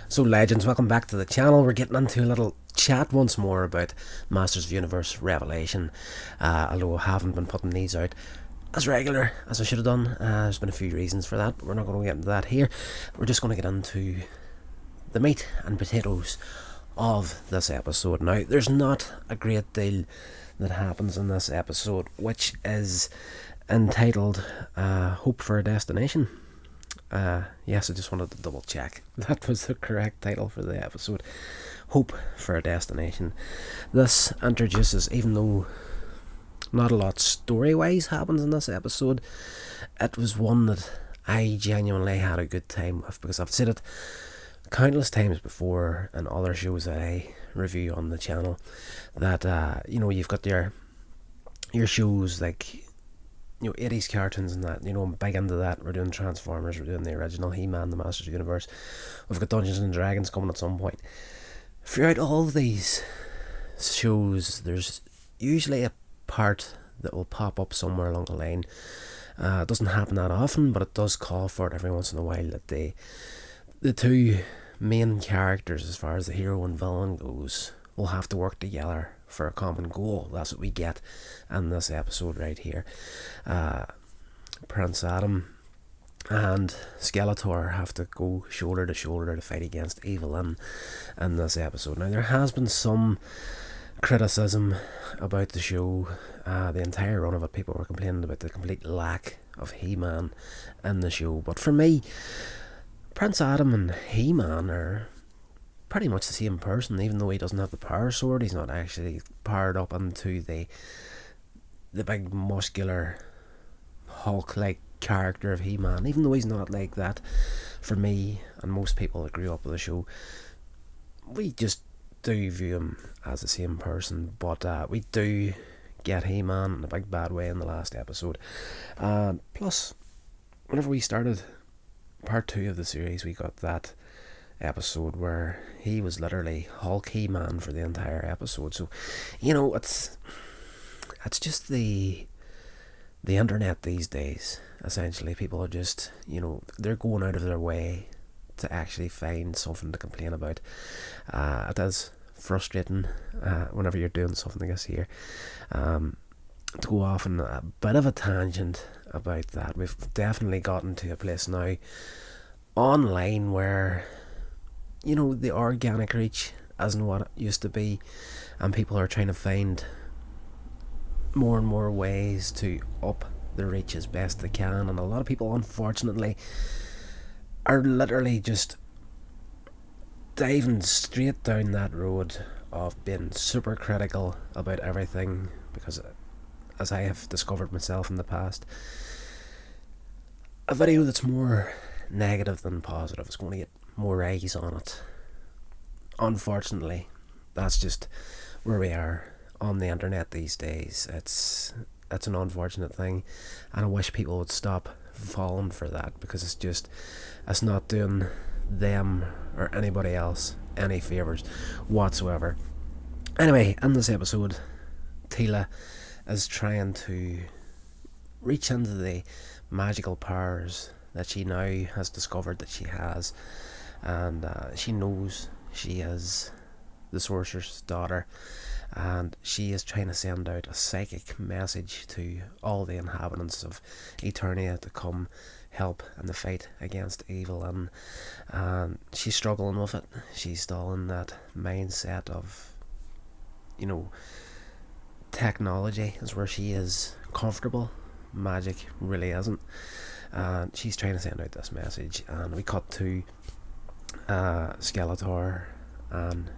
So, legends, welcome back to the channel. We're getting into a little chat once more about Masters of the Universe Revelation. Although I haven't been putting these out as regular as I should have done. There's been a few reasons for that, but we're not going to get into that here. We're just going to get into the meat and potatoes of this episode. Now, there's not a great deal that happens in this episode, which is entitled Hope for a Destination. Yes, I just wanted to double check. That was the correct title for the episode. Hope for a Destination. This introduces, even though not a lot story-wise happens in this episode, it was one that I genuinely had a good time with, because I've said it countless times before in other shows that I review on the channel, that you've got your shows like 80s cartoons and that, I'm big into that. We're doing Transformers, we're doing the original He-Man, the Masters of the Universe. We've got Dungeons and Dragons coming at some point. Throughout all of these shows, there's usually a part that will pop up somewhere along the line. It doesn't happen that often, but it does call for it every once in a while, that the two main characters, as far as the hero and villain goes, will have to work together for a common goal. That's what we get in this episode right here. Prince Adam and Skeletor have to go shoulder to shoulder to fight against Evil-Lyn in this episode. Now, there has been some criticism about the show. The entire run of it, people were complaining about the complete lack of He-Man in the show. But for me, Prince Adam and He-Man are pretty much the same person. Even though he doesn't have the power sword, he's not actually powered up into the big muscular Hulk-like character of He-Man. Even though he's not like that, for me and most people that grew up with the show, we just do view him as the same person. But we do get He-Man in a big bad way in the last episode. Plus, whenever we started part 2 of the series, we got that episode where he was literally Hulk He-Man for the entire episode. So, it's just the internet these days. Essentially, people are just, they're going out of their way to actually find something to complain about. It is frustrating whenever you're doing something like this here, to go off on a bit of a tangent about that. We've definitely gotten to a place now online where the organic reach isn't what it used to be, and people are trying to find more and more ways to up the reach as best they can. And a lot of people, unfortunately, are literally just diving straight down that road of being super critical about everything, because, as I have discovered myself in the past, a video that's more negative than positive is going to get more eyes on it. Unfortunately, that's just where we are on the internet these days. It's an unfortunate thing, and I wish people would stop falling for that, because it's not doing them or anybody else any favours whatsoever. Anyway, in this episode, Teela is trying to reach into the magical powers that she now has discovered that she has, and she knows she is the Sorcerer's daughter, and she is trying to send out a psychic message to all the inhabitants of Eternia to come help in the fight against Evil-Lyn. And she's struggling with it. She's still in that mindset of, technology is where she is comfortable. Magic really isn't. And she's trying to send out this message, and we cut to Skeletor and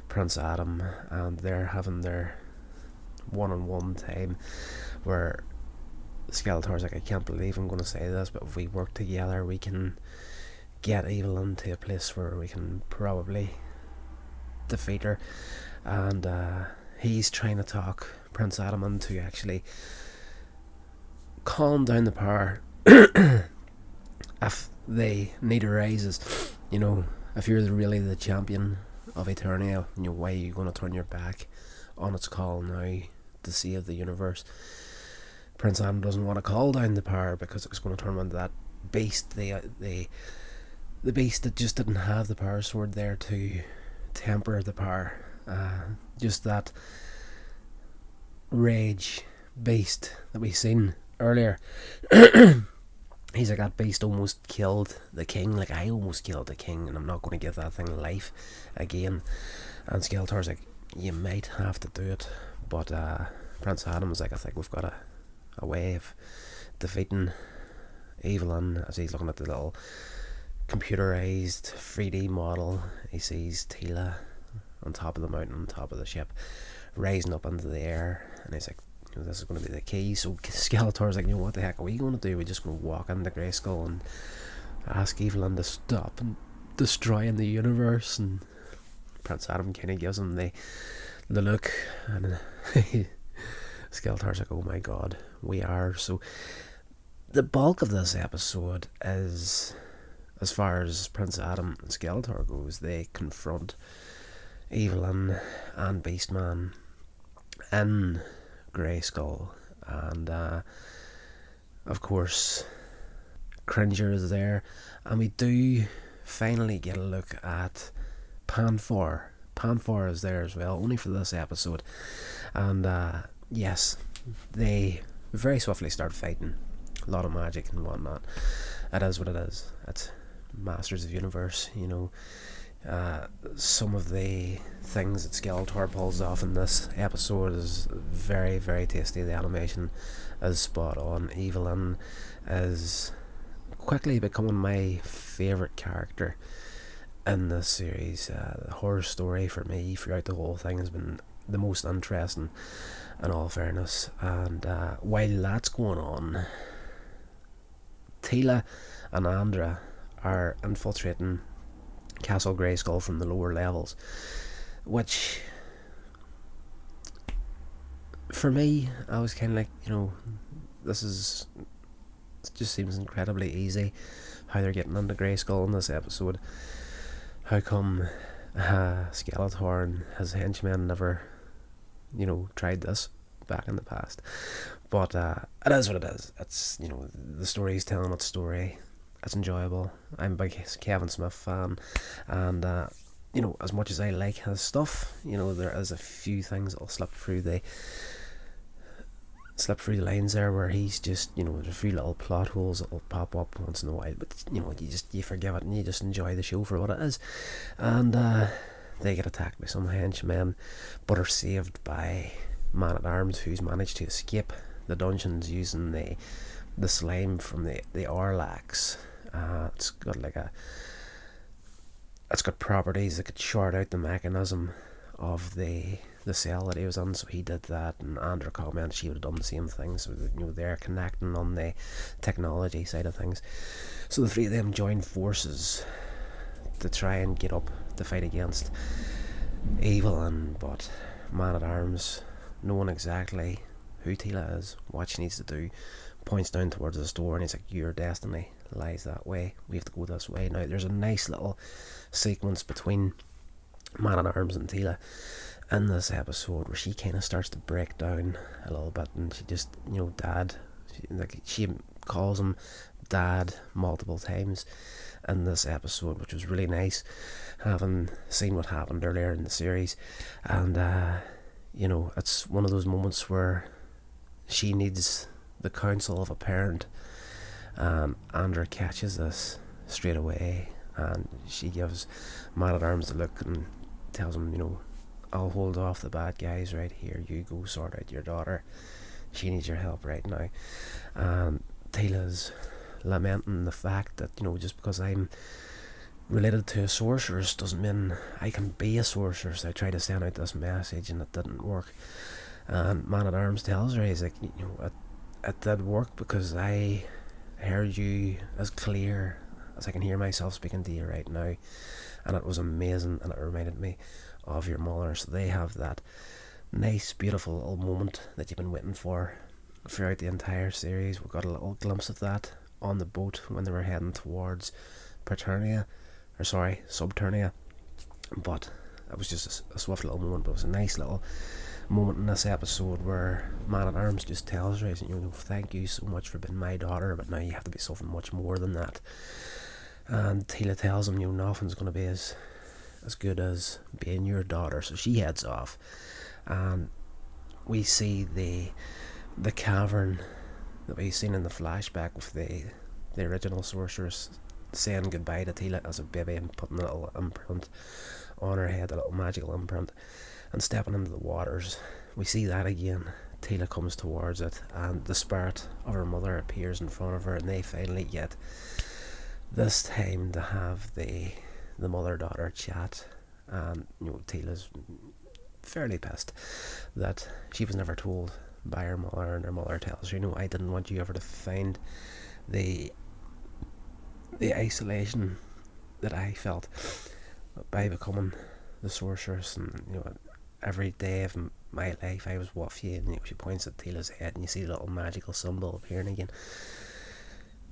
Prince Adam, and they're having their one-on-one time, where Skeletor's like, I can't believe I'm going to say this, but if we work together, we can get Evil-Lyn to a place where we can probably defeat her. And he's trying to talk Prince Adam into actually calm down the power if they need arises. If you're really the champion of Eternia, why are you going to turn your back on its call now to save the universe? Prince Adam doesn't want to call down the power, because it's going to turn him into that beast, the the beast that just didn't have the power sword there to temper the power. Just that rage beast that we seen earlier. He's like, that beast almost killed the king. Like, I almost killed the king, and I'm not going to give that thing life again. And Skeletor's like, you might have to do it. But Prince Adam was like, I think we've got a way of defeating Evelyn. As he's looking at the little computerized 3D model, he sees Teela on top of the mountain, on top of the ship, rising up into the air. And he's like, this is going to be the key. So Skeletor's like, what the heck are we going to do? We're just going to walk into Grayskull and ask Evelyn to stop and destroying the universe. And Prince Adam kind of gives him the look, and Skeletor's like, oh my god, we are. So the bulk of this episode is, as far as Prince Adam and Skeletor goes, they confront Evelyn and Beastman in Grayskull, and of course Cringer is there, and we do finally get a look at Panfor. Panfor is there as well, only for this episode, and yes, they very swiftly start fighting. A lot of magic and whatnot. It is what it is. It's Masters of the Universe, some of the things that Skeletor pulls off in this episode is very, very tasty. The animation is spot on. Evelyn is quickly becoming my favourite character in this series. The horror story for me throughout the whole thing has been the most interesting, in all fairness. And while that's going on, Teela and Andra are infiltrating Castle Grayskull from the lower levels, which for me, I was kind of like, it just seems incredibly easy how they're getting into Grayskull in this episode. How come Skeletor and his henchmen never, tried this back in the past? But it is what it is. It's, the story's telling its story. It's enjoyable. I'm a big Kevin Smith fan, and as much as I like his stuff, there is a few things that'll slip through the lines there, where he's just, there's a few little plot holes that'll pop up once in a while, but you forgive it and you just enjoy the show for what it is. And they get attacked by some henchmen, but are saved by Man-at-Arms, who's managed to escape the dungeons using the slime from the Orlax. It's got properties that could short out the mechanism of the cell that he was in, so he did that, and Andra commented she would have done the same thing, so they're connecting on the technology side of things. So the three of them join forces to try and get up to fight against Evelyn, but Man-at-Arms, knowing exactly who Teela is, what she needs to do, points down towards the store, and he's like, your destiny lies that way, we have to go this way. Now there's a nice little sequence between Man-at-Arms and Teela in this episode where she kind of starts to break down a little bit, and she just, dad, she calls him dad multiple times in this episode, which was really nice, having seen what happened earlier in the series. And it's one of those moments where she needs the counsel of a parent, and Andra catches this straight away, and she gives Man-at-Arms a look and tells him, I'll hold off the bad guys right here, you go sort out your daughter, she needs your help right now. And Teela's lamenting the fact that, just because I'm related to a sorceress doesn't mean I can be a sorceress. I tried to send out this message and it didn't work. And Man-at-Arms tells her, he's like, it did work because I heard you as clear as I can hear myself speaking to you right now, and it was amazing, and it reminded me of your mother. So they have that nice, beautiful little moment that you've been waiting for throughout the entire series. We got a little glimpse of that on the boat when they were heading towards Subternia, but it was just a swift little moment, but it was a nice little moment in this episode where Man-at-Arms just tells her, thank you so much for being my daughter, but now you have to be something much more than that. And Tila tells him, nothing's going to be as good as being your daughter. So she heads off, and we see the cavern that we've seen in the flashback with the original sorceress saying goodbye to Tila as a baby and putting a little imprint on her head, a little magical imprint, and stepping into the waters. We see that again. Tila comes towards it, and the spirit of her mother appears in front of her, and they finally get this time to have the mother-daughter chat. And Tila's fairly pissed that she was never told by her mother, and her mother tells her, I didn't want you ever to find the isolation that I felt by becoming the sorceress, and every day of my life I was with you. And she points at Tila's head, and you see the little magical symbol appearing again.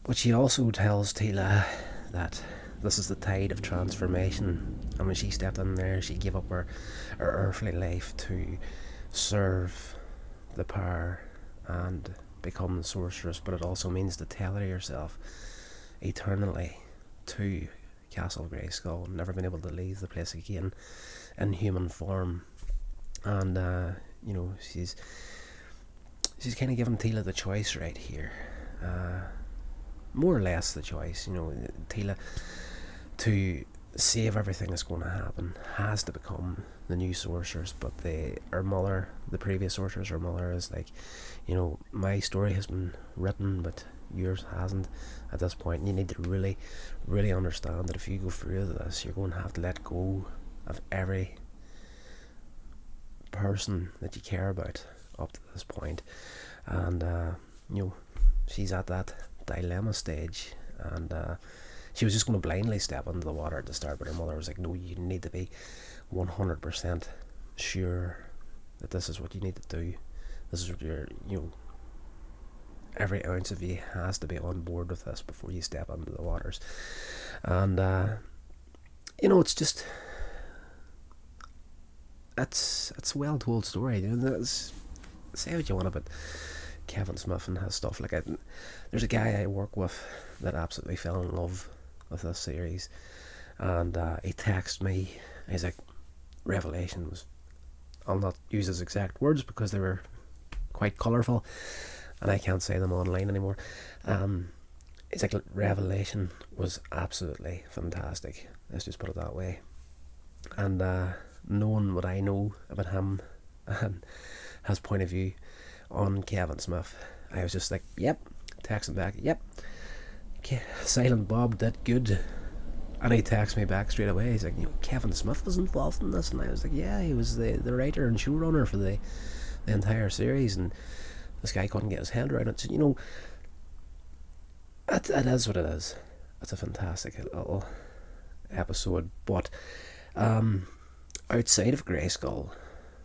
But she also tells Tila that this is the tide of transformation, and when she stepped in there, she gave up her earthly life to serve the power and become the sorceress. But it also means to tether yourself eternally to Castle Grayskull, never been able to leave the place again in human form. And she's kind of giving Tila the choice right here, more or less the choice. Tila, to save everything that's going to happen, has to become the new sorceress. But her mother, the previous sorceress, her mother is like, my story has been written, but yours hasn't at this point. And you need to really, really understand that if you go through this, you're going to have to let go of every person that you care about up to this point. And she's at that dilemma stage, and she was just going to blindly step into the water at the start, but her mother was like, no, you need to be 100% sure that this is what you need to do. This is what every ounce of you has to be on board with this before you step into the waters. And it's just, it's a well told story. Say what you want about Kevin Smith and his stuff. Like, there's a guy I work with that absolutely fell in love with this series, and he texted me. He's like, Revelation was, I'll not use his exact words because they were quite colourful and I can't say them online anymore. It's like, Revelation was absolutely fantastic, let's just put it that way. And knowing what I know about him and his point of view on Kevin Smith, I was just like, yep. Texting back, yep, Silent Bob did good. And he texts me back straight away. He's like, Kevin Smith was involved in this. And I was like, yeah, he was the writer and showrunner for the entire series. And this guy couldn't get his head around it. So, it is what it is. It's a fantastic little episode. But outside of Grayskull,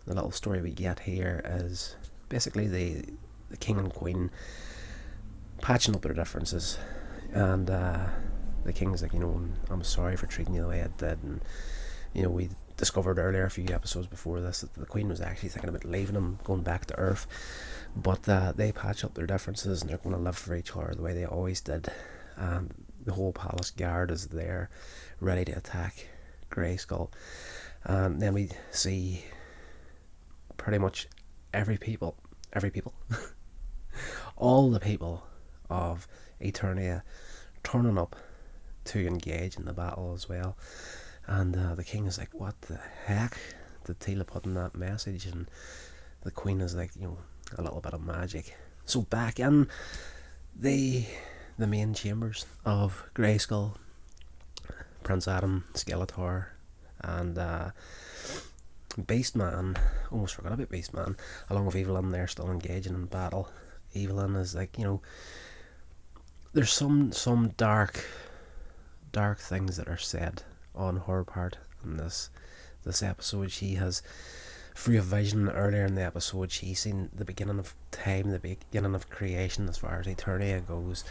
the little story we get here is basically the king and queen patching up their differences. And the king's like, I'm sorry for treating you the way I did. And we discovered earlier, a few episodes before this, that the queen was actually thinking about leaving him, going back to Earth. But they patch up their differences, and they're going to live for each other the way they always did. And the whole palace guard is there, ready to attack Grayskull. And then we see pretty much every people all the people of Eternia turning up to engage in the battle as well. And the king is like, what the heck did Tila put in that message? And the queen is like, a little bit of magic. So back in the main chambers of Grayskull, Prince Adam, Skeletor, and Beastman, almost forgot about Beastman, along with Evelyn, they're still engaging in battle. Evelyn is like, there's some dark things that are said on her part in this episode. She has, through a vision earlier in the episode, she's seen the beginning of time, the beginning of creation as far as Eternia goes,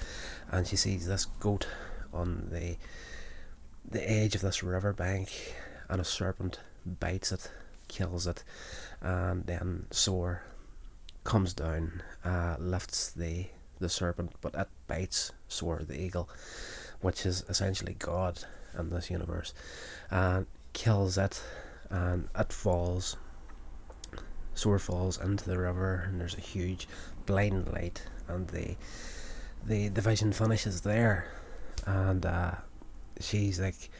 and she sees this goat on the edge of this riverbank, and a serpent bites it, kills it, and then Sor comes down, lifts the serpent, but it bites Sor the eagle. which is essentially God in this universe, and kills it, and it falls. Sword falls into the river, and there's a huge blinding light, and the vision finishes there. And she's like,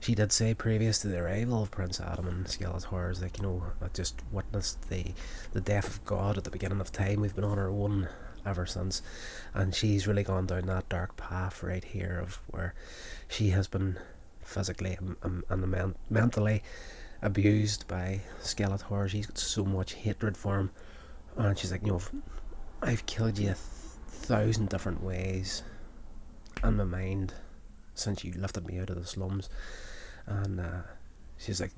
she did say previous to the arrival of Prince Adam and Skeletor, is like, I just witnessed the death of God at the beginning of time. We've been on our own ever since. And she's really gone down that dark path right here of where she has been physically and mentally abused by Skeletor. She's got so much hatred for him, and she's like, I've killed you 1,000 different ways in my mind since you lifted me out of the slums. And she's like,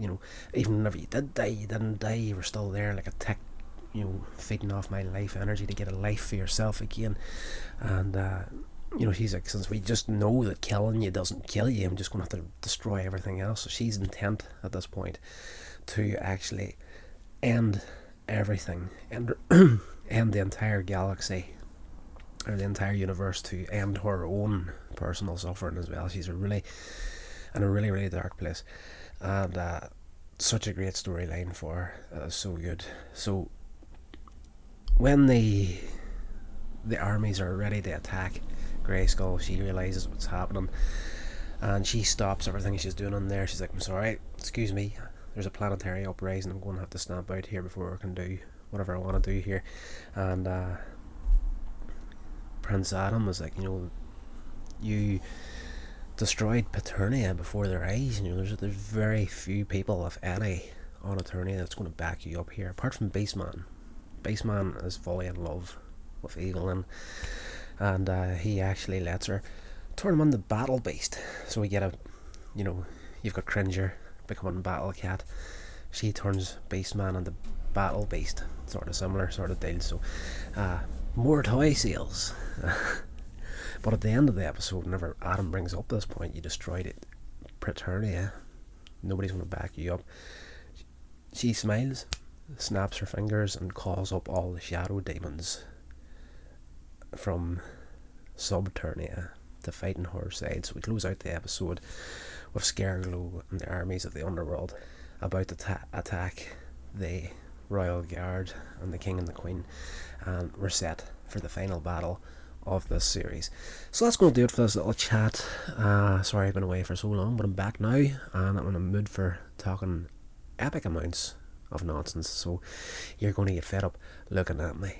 even whenever you did die, you didn't die, you were still there like a tick, feeding off my life energy to get a life for yourself again. And she's like, since we just know that killing you doesn't kill you, I'm just going to have to destroy everything else. So she's intent at this point to actually end everything, end the entire galaxy, or the entire universe, to end her own personal suffering as well. She's in a really, really dark place, and such a great storyline for her. So good. So when the armies are ready to attack Grayskull, she realises what's happening, and she stops everything she's doing in there. She's like, I'm sorry, excuse me, there's a planetary uprising, I'm going to have to stamp out here before I can do whatever I want to do here. And Prince Adam was like, you destroyed Paternia before their eyes. There's very few people, if any, on Eternia that's going to back you up here, apart from Beastman. Beastman is fully in love with Evelyn, and he actually lets her turn him into Battle Beast. So we get you've got Cringer becoming Battle Cat. She turns Beastman into Battle Beast. Sort of similar sort of deal. So more toy sales. But at the end of the episode, whenever Adam brings up this point, you destroyed it, Preternia, nobody's going to back you up. She smiles, snaps her fingers, and calls up all the shadow demons from Subternia to fight on her side. So we close out the episode with Scareglow and the armies of the underworld about to attack the Royal Guard and the King and the Queen, and we're set for the final battle of this series. So that's going to do it for this little chat. Sorry I've been away for so long, but I'm back now, and I'm in a mood for talking epic amounts of nonsense, so you're going to get fed up looking at me.